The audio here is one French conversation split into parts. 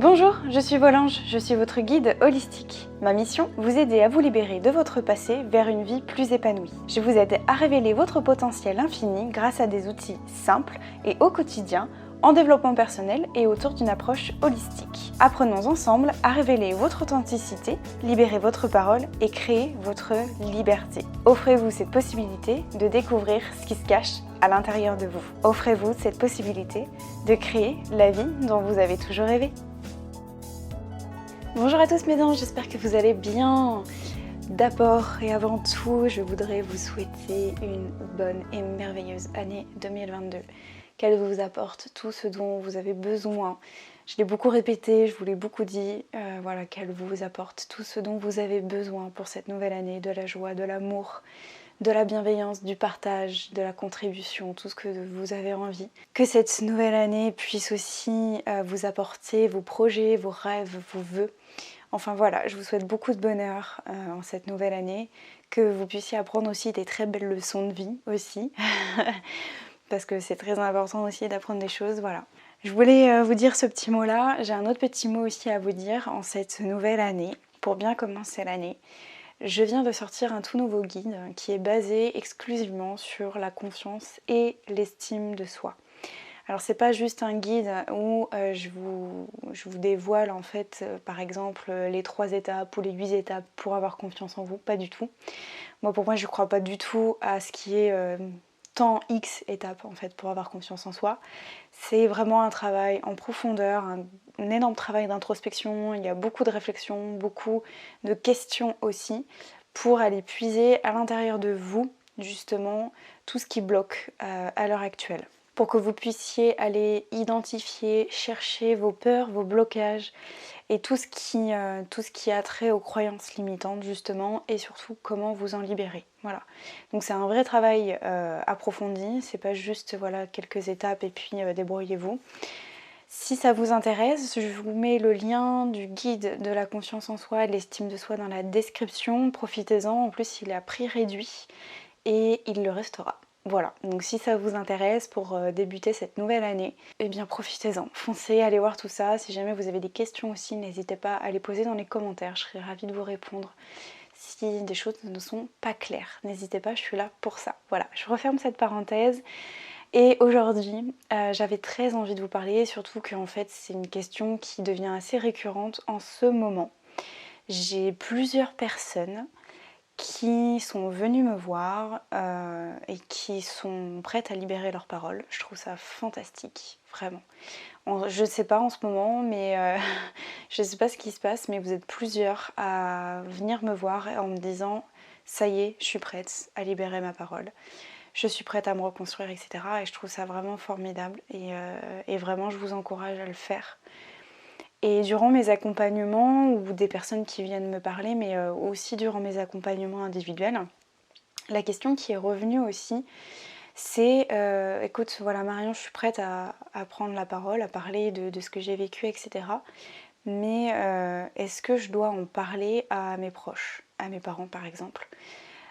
Bonjour, je suis Volange, je suis votre guide holistique. Ma mission, vous aider à vous libérer de votre passé vers une vie plus épanouie. Je vous aide à révéler votre potentiel infini grâce à des outils simples et au quotidien, en développement personnel et autour d'une approche holistique. Apprenons ensemble à révéler votre authenticité, libérer votre parole et créer votre liberté. Offrez-vous cette possibilité de découvrir ce qui se cache à l'intérieur de vous. Offrez-vous cette possibilité de créer la vie dont vous avez toujours rêvé. Bonjour à tous mes anges, j'espère que vous allez bien. D'abord et avant tout, je voudrais vous souhaiter une bonne et merveilleuse année 2022. Qu'elle vous apporte tout ce dont vous avez besoin. Je l'ai beaucoup répété, je vous l'ai beaucoup dit, voilà, qu'elle vous apporte tout ce dont vous avez besoin pour cette nouvelle année, de la joie, de l'amour, de la bienveillance, du partage, de la contribution, tout ce que vous avez envie. Que cette nouvelle année puisse aussi vous apporter vos projets, vos rêves, vos vœux. Enfin voilà, je vous souhaite beaucoup de bonheur en cette nouvelle année, que vous puissiez apprendre aussi des très belles leçons de vie aussi, parce que c'est très important aussi d'apprendre des choses, voilà. Je voulais vous dire ce petit mot-là, j'ai un autre petit mot aussi à vous dire en cette nouvelle année, pour bien commencer l'année. Je viens de sortir un tout nouveau guide qui est basé exclusivement sur la confiance et l'estime de soi. Alors c'est pas juste un guide où je vous dévoile en fait par exemple les 3 étapes ou les 8 étapes pour avoir confiance en vous, pas du tout. Pour moi je crois pas du tout à ce qui est tant X étapes en fait pour avoir confiance en soi. C'est vraiment un travail en profondeur, un énorme travail d'introspection, il y a beaucoup de réflexions, beaucoup de questions aussi pour aller puiser à l'intérieur de vous justement tout ce qui bloque à l'heure actuelle. Pour que vous puissiez aller identifier, chercher vos peurs, vos blocages et tout ce qui a trait aux croyances limitantes justement et surtout comment vous en libérer. Voilà. Donc c'est un vrai travail approfondi, c'est pas juste voilà, quelques étapes et puis débrouillez-vous. Si ça vous intéresse, je vous mets le lien du guide de la confiance en soi et de l'estime de soi dans la description. Profitez-en, en plus il est à prix réduit et il le restera. Voilà, donc si ça vous intéresse pour débuter cette nouvelle année, eh bien profitez-en, foncez, allez voir tout ça. Si jamais vous avez des questions aussi, n'hésitez pas à les poser dans les commentaires, je serai ravie de vous répondre. Si des choses ne sont pas claires, n'hésitez pas, je suis là pour ça. Voilà, je referme cette parenthèse. Et aujourd'hui, j'avais très envie de vous parler, surtout qu'en fait c'est une question qui devient assez récurrente en ce moment. J'ai plusieurs personnes qui sont venues me voir et qui sont prêtes à libérer leurs paroles. Je trouve ça fantastique, vraiment. Je ne sais pas en ce moment, mais je ne sais pas ce qui se passe, mais vous êtes plusieurs à venir me voir en me disant « ça y est, je suis prête à libérer ma parole ». Je suis prête à me reconstruire, etc. Et je trouve ça vraiment formidable et vraiment je vous encourage à le faire. Et durant mes accompagnements ou des personnes qui viennent me parler, mais aussi durant mes accompagnements individuels, la question qui est revenue aussi, c'est écoute, voilà Marion, je suis prête à prendre la parole, à parler de ce que j'ai vécu, etc. Mais est-ce que je dois en parler à mes proches, à mes parents par exemple ?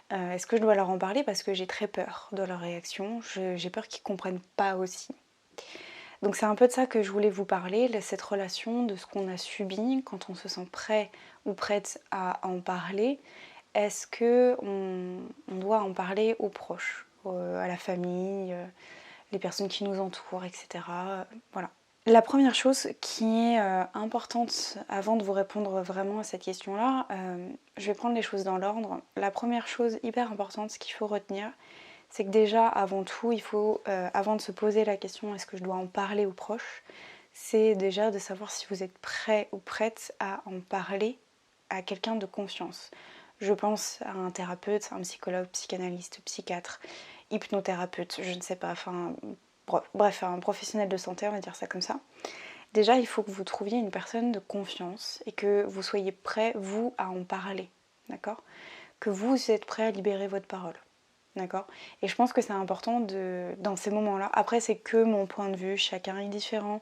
Est-ce que je dois leur en parler parce que j'ai très peur de leur réaction, j'ai peur qu'ils ne comprennent pas aussi. Donc c'est un peu de ça que je voulais vous parler, cette relation de ce qu'on a subi quand on se sent prêt ou prête à en parler. Est-ce qu'on doit en parler aux proches, à la famille, les personnes qui nous entourent, etc. Voilà. La première chose qui est importante avant de vous répondre vraiment à cette question-là, je vais prendre les choses dans l'ordre. La première chose hyper importante, ce qu'il faut retenir, c'est que déjà, avant tout, il faut, avant de se poser la question est-ce que je dois en parler aux proches, c'est déjà de savoir si vous êtes prêt ou prête à en parler à quelqu'un de confiance. Je pense à un thérapeute, un psychologue, psychanalyste, psychiatre, hypnothérapeute, je ne sais pas, enfin bref, un professionnel de santé, on va dire ça comme ça. Déjà, il faut que vous trouviez une personne de confiance et que vous soyez prêt, vous, à en parler, d'accord ? Que vous êtes prêt à libérer votre parole, d'accord ? Et je pense que c'est important dans ces moments-là. Après, c'est que mon point de vue, chacun est différent.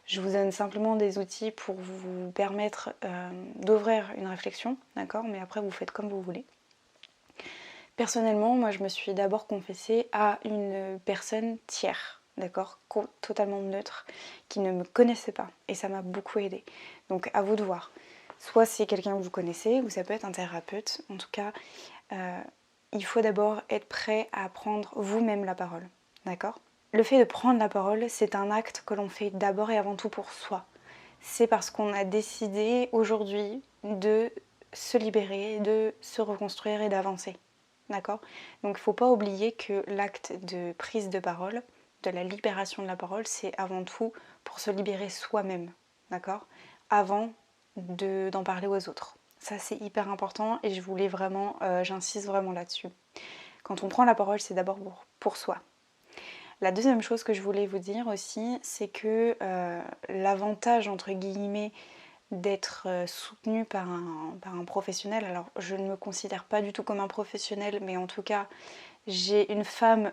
Je vous donne simplement des outils pour vous permettre d'ouvrir une réflexion, d'accord ? Mais après, vous faites comme vous voulez. Personnellement, moi je me suis d'abord confessée à une personne tiers, d'accord, totalement neutre, qui ne me connaissait pas. Et ça m'a beaucoup aidé. Donc à vous de voir. Soit c'est quelqu'un que vous connaissez, ou ça peut être un thérapeute. En tout cas, il faut d'abord être prêt à prendre vous-même la parole, d'accord? Le fait de prendre la parole, c'est un acte que l'on fait d'abord et avant tout pour soi. C'est parce qu'on a décidé aujourd'hui de se libérer, de se reconstruire et d'avancer. D'accord? Donc il ne faut pas oublier que l'acte de prise de parole, de la libération de la parole, c'est avant tout pour se libérer soi-même. D'accord? Avant d'en parler aux autres. Ça c'est hyper important et j'insiste vraiment là-dessus. Quand on prend la parole, c'est d'abord pour soi. La deuxième chose que je voulais vous dire aussi, c'est que l'avantage, entre guillemets, d'être soutenu par un professionnel, alors je ne me considère pas du tout comme un professionnel, mais en tout cas, j'ai une femme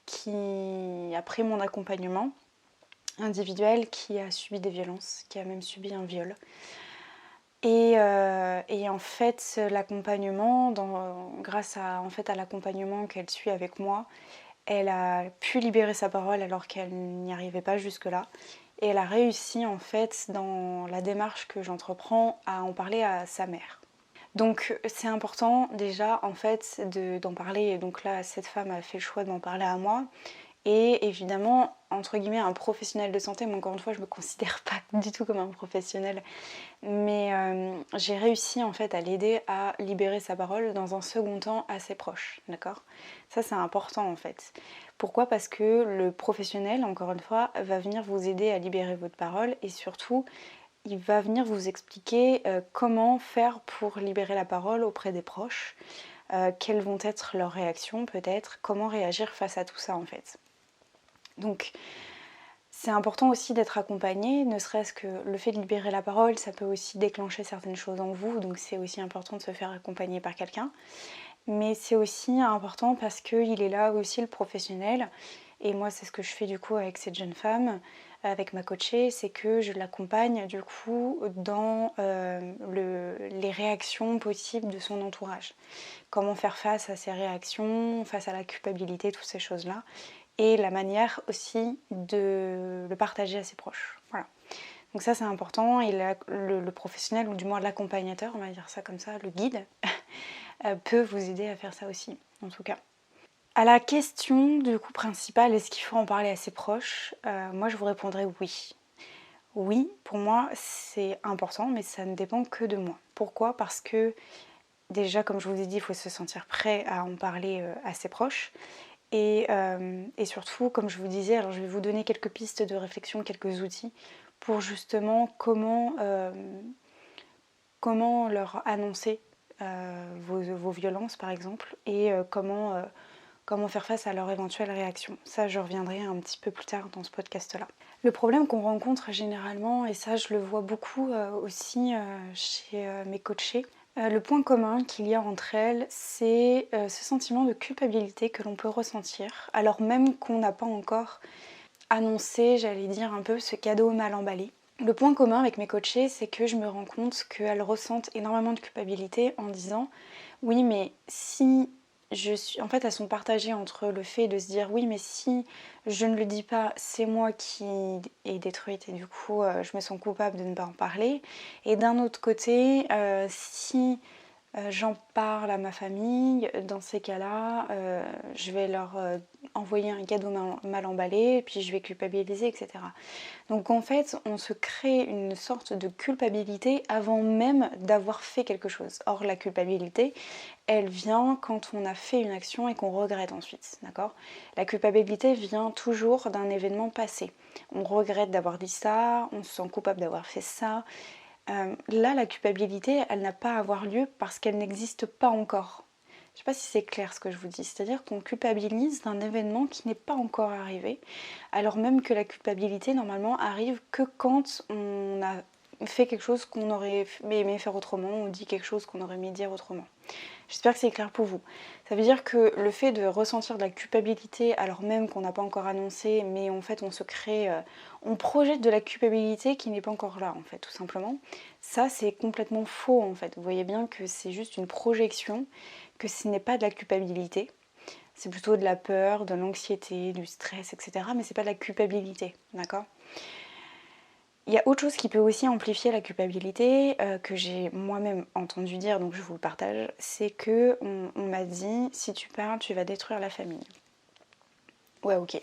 qui a pris mon accompagnement individuel, qui a subi des violences, qui a même subi un viol. Et en fait, l'accompagnement, grâce à l'accompagnement qu'elle suit avec moi, elle a pu libérer sa parole alors qu'elle n'y arrivait pas jusque-là. Et elle a réussi en fait dans la démarche que j'entreprends à en parler à sa mère. Donc c'est important déjà en fait d'en parler. Et donc là, cette femme a fait le choix de m'en parler à moi. Et évidemment, entre guillemets, un professionnel de santé, mais encore une fois, je ne me considère pas du tout comme un professionnel. Mais j'ai réussi en fait à l'aider à libérer sa parole dans un second temps à ses proches, d'accord? Ça c'est important en fait. Pourquoi? Parce que le professionnel, encore une fois, va venir vous aider à libérer votre parole et surtout, il va venir vous expliquer comment faire pour libérer la parole auprès des proches, quelles vont être leurs réactions peut-être, comment réagir face à tout ça en fait. Donc c'est important aussi d'être accompagné, ne serait-ce que le fait de libérer la parole, ça peut aussi déclencher certaines choses en vous, donc c'est aussi important de se faire accompagner par quelqu'un. Mais c'est aussi important parce qu'il est là aussi le professionnel, et moi c'est ce que je fais du coup avec cette jeune femme, avec ma coachée, c'est que je l'accompagne du coup dans les réactions possibles de son entourage. Comment faire face à ces réactions, face à la culpabilité, toutes ces choses-là. Et la manière aussi de le partager à ses proches. Voilà. Donc ça c'est important et le professionnel ou du moins l'accompagnateur, on va dire ça comme ça, le guide, peut vous aider à faire ça aussi, en tout cas. À la question du coup principale, est-ce qu'il faut en parler à ses proches, moi je vous répondrai oui. Oui, pour moi c'est important, mais ça ne dépend que de moi. Pourquoi? Parce que déjà, comme je vous ai dit, il faut se sentir prêt à en parler à ses proches. Et surtout, comme je vous disais, alors je vais vous donner quelques pistes de réflexion, quelques outils pour justement comment leur annoncer vos violences par exemple et comment faire face à leur éventuelle réaction. Ça, je reviendrai un petit peu plus tard dans ce podcast-là. Le problème qu'on rencontre généralement, et ça je le vois beaucoup aussi chez mes coachés, le point commun qu'il y a entre elles, c'est ce sentiment de culpabilité que l'on peut ressentir, alors même qu'on n'a pas encore annoncé, j'allais dire un peu, ce cadeau mal emballé. Le point commun avec mes coachés, c'est que je me rends compte qu'elles ressentent énormément de culpabilité en disant « oui, mais si je suis... » En fait, elles sont partagées entre le fait de se dire « oui, mais si je ne le dis pas, c'est moi qui est détruite et du coup, je me sens coupable de ne pas en parler. » Et d'un autre côté, si j'en parle à ma famille, dans ces cas-là, je vais leur envoyer un cadeau mal emballé, puis je vais culpabiliser, etc. Donc en fait, on se crée une sorte de culpabilité avant même d'avoir fait quelque chose. Or, la culpabilité, elle vient quand on a fait une action et qu'on regrette ensuite, d'accord? La culpabilité vient toujours d'un événement passé. On regrette d'avoir dit ça, on se sent coupable d'avoir fait ça. Là, la culpabilité, elle n'a pas à avoir lieu parce qu'elle n'existe pas encore. Je ne sais pas si c'est clair ce que je vous dis, c'est-à-dire qu'on culpabilise d'un événement qui n'est pas encore arrivé, alors même que la culpabilité, normalement, arrive que quand on a fait quelque chose qu'on aurait aimé faire autrement, ou dit quelque chose qu'on aurait aimé dire autrement. J'espère que c'est clair pour vous. Ça veut dire que le fait de ressentir de la culpabilité alors même qu'on n'a pas encore annoncé, mais en fait on se crée, on projette de la culpabilité qui n'est pas encore là en fait, tout simplement. Ça c'est complètement faux en fait. Vous voyez bien que c'est juste une projection, que ce n'est pas de la culpabilité. c'est plutôt de la peur, de l'anxiété, du stress, etc. Mais c'est pas de la culpabilité, d'accord? Il y a autre chose qui peut aussi amplifier la culpabilité, que j'ai moi-même entendu dire, donc je vous le partage, c'est que on m'a dit si tu parles, tu vas détruire la famille. Ouais, ok.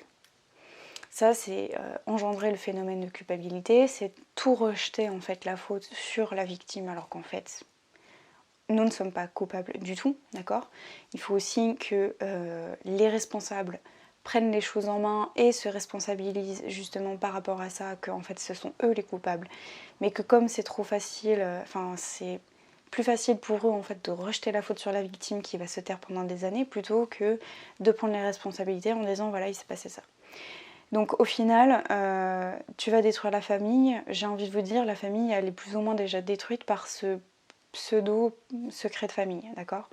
Ça, c'est engendrer le phénomène de culpabilité, c'est tout rejeter en fait la faute sur la victime, alors qu'en fait, nous ne sommes pas coupables du tout, d'accord? Il faut aussi que les responsables prennent les choses en main et se responsabilisent justement par rapport à ça, que en fait ce sont eux les coupables, mais que comme c'est trop facile, c'est plus facile pour eux en fait de rejeter la faute sur la victime qui va se taire pendant des années plutôt que de prendre les responsabilités en disant voilà il s'est passé ça. Donc au final, tu vas détruire la famille. J'ai envie de vous dire, la famille, elle est plus ou moins déjà détruite par ce pseudo secret de famille, d'accord?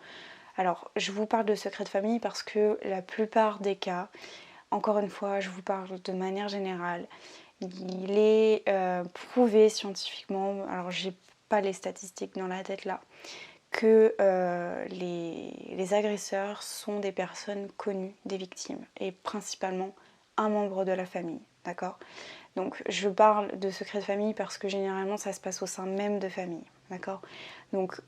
Alors, je vous parle de secret de famille parce que la plupart des cas, encore une fois, je vous parle de manière générale, il est prouvé scientifiquement, alors j'ai pas les statistiques dans la tête là, que les agresseurs sont des personnes connues des victimes et principalement un membre de la famille, d'accord? Donc je parle de secret de famille parce que généralement ça se passe au sein même de famille, d'accord? Donc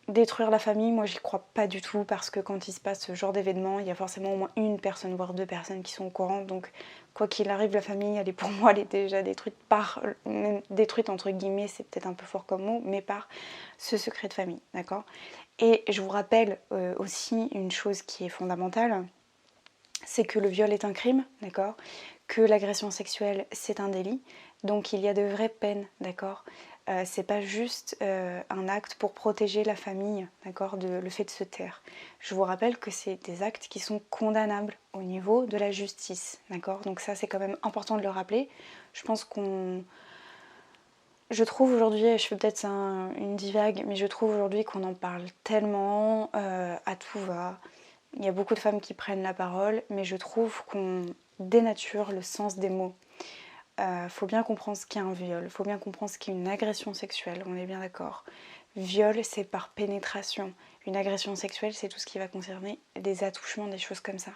détruire la famille, moi j'y crois pas du tout parce que quand il se passe ce genre d'événement, il y a forcément au moins une personne, voire deux personnes qui sont au courant. Donc quoi qu'il arrive, la famille, elle est pour moi, elle est déjà détruite par, même détruite entre guillemets, c'est peut-être un peu fort comme mot, mais par ce secret de famille, d'accord? Et je vous rappelle aussi une chose qui est fondamentale, c'est que le viol est un crime, d'accord? Que l'agression sexuelle c'est un délit, donc il y a de vraies peines, d'accord? C'est pas juste un acte pour protéger la famille, d'accord, le fait de se taire. Je vous rappelle que c'est des actes qui sont condamnables au niveau de la justice, d'accord? Donc ça c'est quand même important de le rappeler. Je pense je trouve aujourd'hui, je fais peut-être une divague, mais je trouve aujourd'hui qu'on en parle tellement à tout va. Il y a beaucoup de femmes qui prennent la parole, mais je trouve qu'on dénature le sens des mots. Faut bien comprendre ce qu'est un viol, faut bien comprendre ce qu'est une agression sexuelle, on est bien d'accord. Viol, c'est par pénétration. Une agression sexuelle, c'est tout ce qui va concerner des attouchements, des choses comme ça.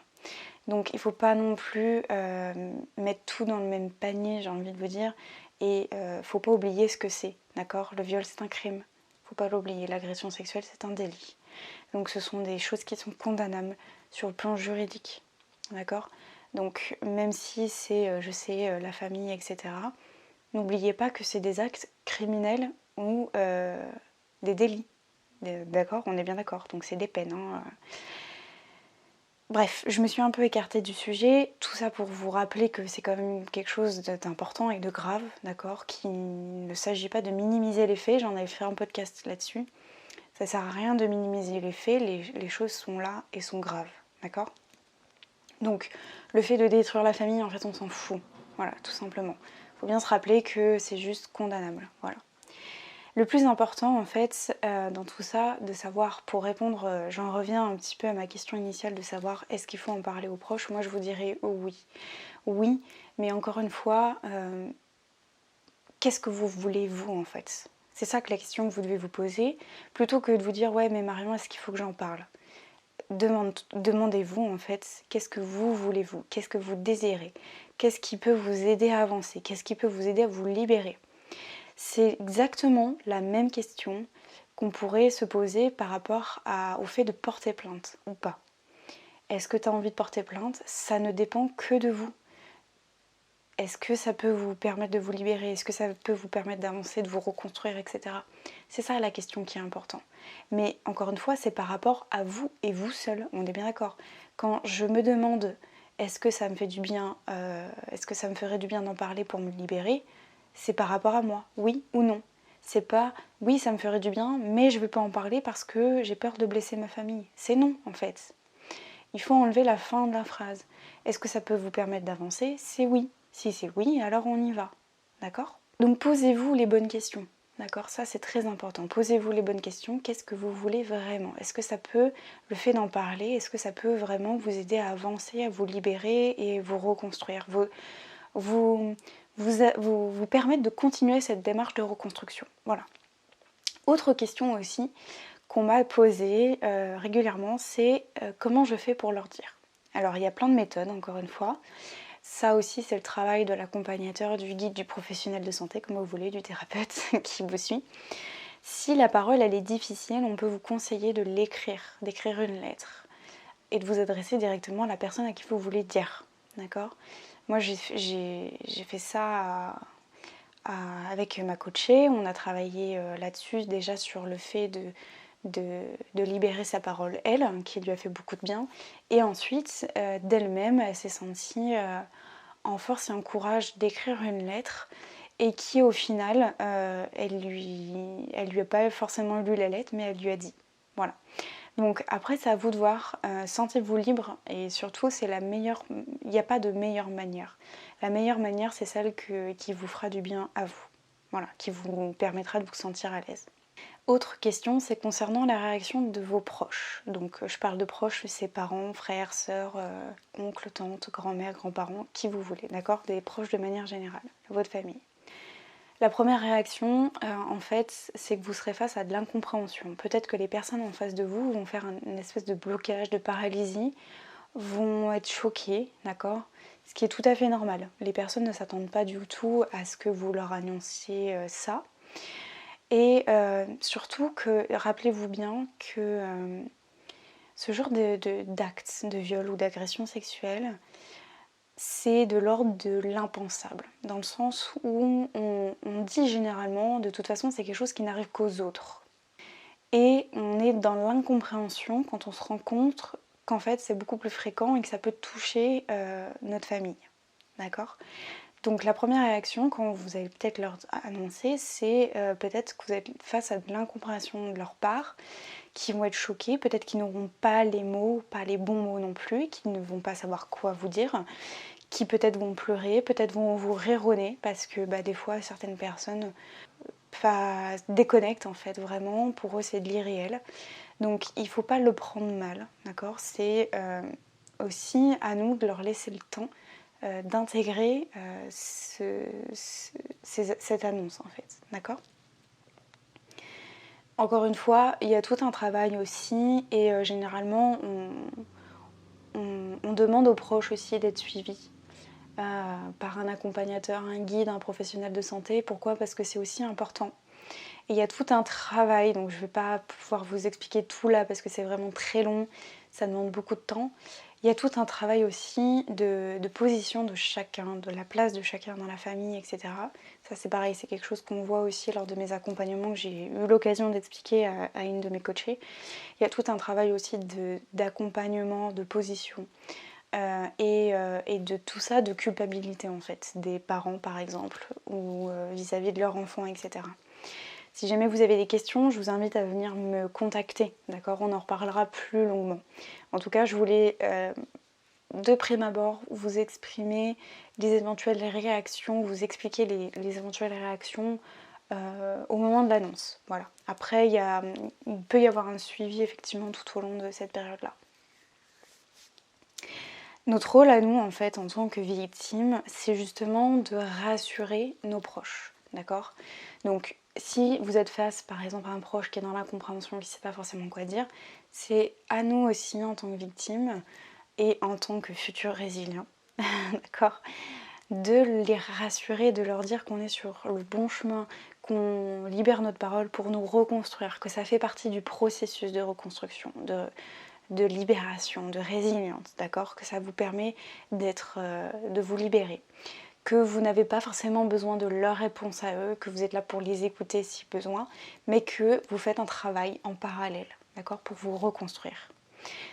Donc il ne faut pas non plus mettre tout dans le même panier, j'ai envie de vous dire, et faut pas oublier ce que c'est, d'accord? Le viol, c'est un crime, faut pas l'oublier. L'agression sexuelle, c'est un délit. Donc ce sont des choses qui sont condamnables sur le plan juridique, d'accord? Donc même si c'est, je sais, la famille, etc., n'oubliez pas que c'est des actes criminels ou des délits, d'accord? On est bien d'accord, donc c'est des peines, hein. Bref, je me suis un peu écartée du sujet, tout ça pour vous rappeler que c'est quand même quelque chose d'important et de grave, d'accord? Qu'il ne s'agit pas de minimiser les faits, j'en avais fait un podcast là-dessus. Ça sert à rien de minimiser les faits, les choses sont là et sont graves, d'accord? Donc, le fait de détruire la famille, en fait, on s'en fout, voilà, tout simplement. Il faut bien se rappeler que c'est juste condamnable, voilà. Le plus important en fait dans tout ça, de savoir, pour répondre, j'en reviens un petit peu à ma question initiale de savoir est-ce qu'il faut en parler aux proches, moi je vous dirais oui. Oui, mais encore une fois, qu'est-ce que vous voulez vous en fait? C'est ça que la question que vous devez vous poser, plutôt que de vous dire ouais mais Marion est-ce qu'il faut que j'en parle? Demandez-vous en fait qu'est-ce que vous voulez vous, qu'est-ce que vous désirez, qu'est-ce qui peut vous aider à avancer, qu'est-ce qui peut vous aider à vous libérer. C'est exactement la même question qu'on pourrait se poser par rapport au fait de porter plainte ou pas. Est-ce que tu as envie de porter plainte? Ça ne dépend que de vous. Est-ce que ça peut vous permettre de vous libérer? Est-ce que ça peut vous permettre d'avancer, de vous reconstruire, etc. C'est ça la question qui est importante. Mais encore une fois, c'est par rapport à vous et vous seul. On est bien d'accord. Quand je me demande est-ce que ça me fait du bien, est-ce que ça me ferait du bien d'en parler pour me libérer? C'est par rapport à moi, oui ou non. C'est pas oui, ça me ferait du bien, mais je ne veux pas en parler parce que j'ai peur de blesser ma famille. C'est non en fait. Il faut enlever la fin de la phrase. Est-ce que ça peut vous permettre d'avancer? C'est oui. Si c'est oui, alors on y va. D'accord? Donc posez-vous les bonnes questions. D'accord? Ça c'est très important. Posez-vous les bonnes questions. Qu'est-ce que vous voulez vraiment? Est-ce que ça peut, le fait d'en parler, est-ce que ça peut vraiment vous aider à avancer, à vous libérer et vous reconstruire, vous permettre de continuer cette démarche de reconstruction? Voilà. Autre question aussi, qu'on m'a posées régulièrement, c'est comment je fais pour leur dire. Alors il y a plein de méthodes, encore une fois. Ça aussi, c'est le travail de l'accompagnateur, du guide, du professionnel de santé, comme vous voulez, du thérapeute qui vous suit. Si la parole, elle est difficile, on peut vous conseiller de l'écrire, d'écrire une lettre et de vous adresser directement à la personne à qui vous voulez dire. D'accord ? Moi, j'ai fait ça avec ma coachée. On a travaillé là-dessus, déjà sur le fait de libérer sa parole, elle, qui lui a fait beaucoup de bien. Et ensuite, d'elle-même, elle s'est sentie en force et en courage d'écrire une lettre et qui, au final, elle lui a pas forcément lu la lettre, mais elle lui a dit. Voilà. Donc après, c'est à vous de voir. Sentez-vous libre et surtout, c'est la meilleure. Il n'y a pas de meilleure manière. La meilleure manière, c'est celle qui vous fera du bien à vous. Voilà, qui vous permettra de vous sentir à l'aise. Autre question, c'est concernant la réaction de vos proches. Donc je parle de proches, c'est parents, frères, sœurs, oncles, tantes, grand-mère, grands-parents, qui vous voulez, d'accord ? Des proches de manière générale, votre famille. La première réaction, en fait, c'est que vous serez face à de l'incompréhension. Peut-être que les personnes en face de vous vont faire une espèce de blocage, de paralysie, vont être choquées, d'accord ? Ce qui est tout à fait normal. Les personnes ne s'attendent pas du tout à ce que vous leur annonciez ça. Et surtout que, rappelez-vous bien que ce genre d'actes de viol ou d'agression sexuelle, c'est de l'ordre de l'impensable, dans le sens où on dit généralement, de toute façon, c'est quelque chose qui n'arrive qu'aux autres. Et on est dans l'incompréhension quand on se rend compte qu'en fait, c'est beaucoup plus fréquent et que ça peut toucher notre famille. D'accord ? Donc la première réaction, quand vous allez peut-être leur annoncer, c'est peut-être que vous êtes face à de l'incompréhension de leur part, qui vont être choqués, peut-être qu'ils n'auront pas les mots, pas les bons mots non plus, qu'ils ne vont pas savoir quoi vous dire, qui peut-être vont pleurer, peut-être vont vous rironner, parce que des fois certaines personnes déconnectent en fait vraiment, pour eux c'est de l'irréel. Donc il ne faut pas le prendre mal, d'accord ? C'est aussi à nous de leur laisser le temps d'intégrer cette annonce en fait, d'accord ? Encore une fois, il y a tout un travail aussi et généralement on demande aux proches aussi d'être suivis par un accompagnateur, un guide, un professionnel de santé. Pourquoi ? Parce que c'est aussi important. Et il y a tout un travail, donc je ne vais pas pouvoir vous expliquer tout là parce que c'est vraiment très long, ça demande beaucoup de temps. Il y a tout un travail aussi de position de chacun, de la place de chacun dans la famille, etc. Ça c'est pareil, c'est quelque chose qu'on voit aussi lors de mes accompagnements que j'ai eu l'occasion d'expliquer à une de mes coachées. Il y a tout un travail aussi d'accompagnement, de position. Et de tout ça, de culpabilité en fait, des parents par exemple, ou vis-à-vis de leur enfant, etc. Si jamais vous avez des questions, je vous invite à venir me contacter, d'accord ? On en reparlera plus longuement. En tout cas, je voulais de prime abord vous exprimer les éventuelles réactions, vous expliquer les éventuelles réactions au moment de l'annonce. Voilà. Après, il peut y avoir un suivi effectivement tout au long de cette période-là. Notre rôle à nous, en fait, en tant que victime, c'est justement de rassurer nos proches, d'accord ? Donc, si vous êtes face, par exemple, à un proche qui est dans l'incompréhension, qui ne sait pas forcément quoi dire, c'est à nous aussi, en tant que victime, et en tant que futur résilient, d'accord ? De les rassurer, de leur dire qu'on est sur le bon chemin, qu'on libère notre parole pour nous reconstruire, que ça fait partie du processus de reconstruction, de libération, de résilience, d'accord ? Que ça vous permet de vous libérer. Que vous n'avez pas forcément besoin de leur réponse à eux, que vous êtes là pour les écouter si besoin, mais que vous faites un travail en parallèle, d'accord ? Pour vous reconstruire.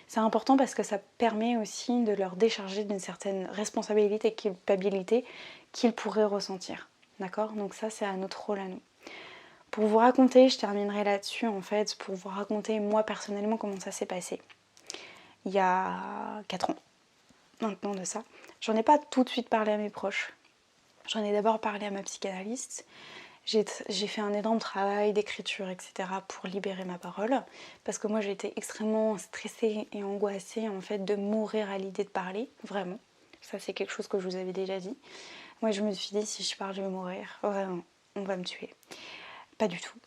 C'est important parce que ça permet aussi de leur décharger d'une certaine responsabilité et culpabilité qu'ils pourraient ressentir, d'accord ? Donc ça, c'est à notre rôle à nous. Pour vous raconter, je terminerai là-dessus en fait, pour vous raconter moi personnellement comment ça s'est passé. Il y a 4 ans maintenant de ça. J'en ai pas tout de suite parlé à mes proches. J'en ai d'abord parlé à ma psychanalyste. J'ai fait un énorme travail d'écriture, etc. pour libérer ma parole. Parce que moi, j'ai été extrêmement stressée et angoissée en fait de mourir à l'idée de parler, vraiment. Ça, c'est quelque chose que je vous avais déjà dit. Moi, je me suis dit, si je parle, je vais mourir. Vraiment, on va me tuer. Pas du tout.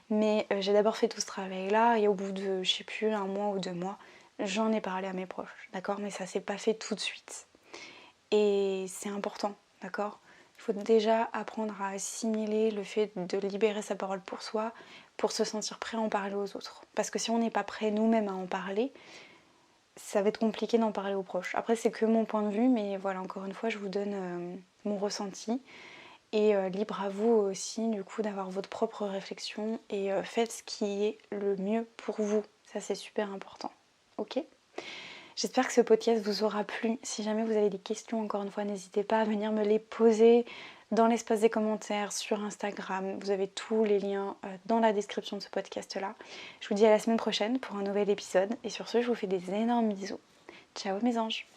Mais j'ai d'abord fait tout ce travail-là et au bout de, je sais plus, 1 mois ou 2 mois, j'en ai parlé à mes proches, d'accord? Mais ça s'est pas fait tout de suite. Et c'est important, d'accord? Il faut déjà apprendre à assimiler le fait de libérer sa parole pour soi, pour se sentir prêt à en parler aux autres. Parce que si on n'est pas prêt nous-mêmes à en parler, ça va être compliqué d'en parler aux proches. Après, c'est que mon point de vue, mais voilà, encore une fois, je vous donne mon ressenti. Et libre à vous aussi, du coup, d'avoir votre propre réflexion et faites ce qui est le mieux pour vous. Ça, c'est super important. Ok ? J'espère que ce podcast vous aura plu. Si jamais vous avez des questions, encore une fois, n'hésitez pas à venir me les poser dans l'espace des commentaires sur Instagram. Vous avez tous les liens dans la description de ce podcast-là. Je vous dis à la semaine prochaine pour un nouvel épisode. Et sur ce, je vous fais des énormes bisous. Ciao mes anges!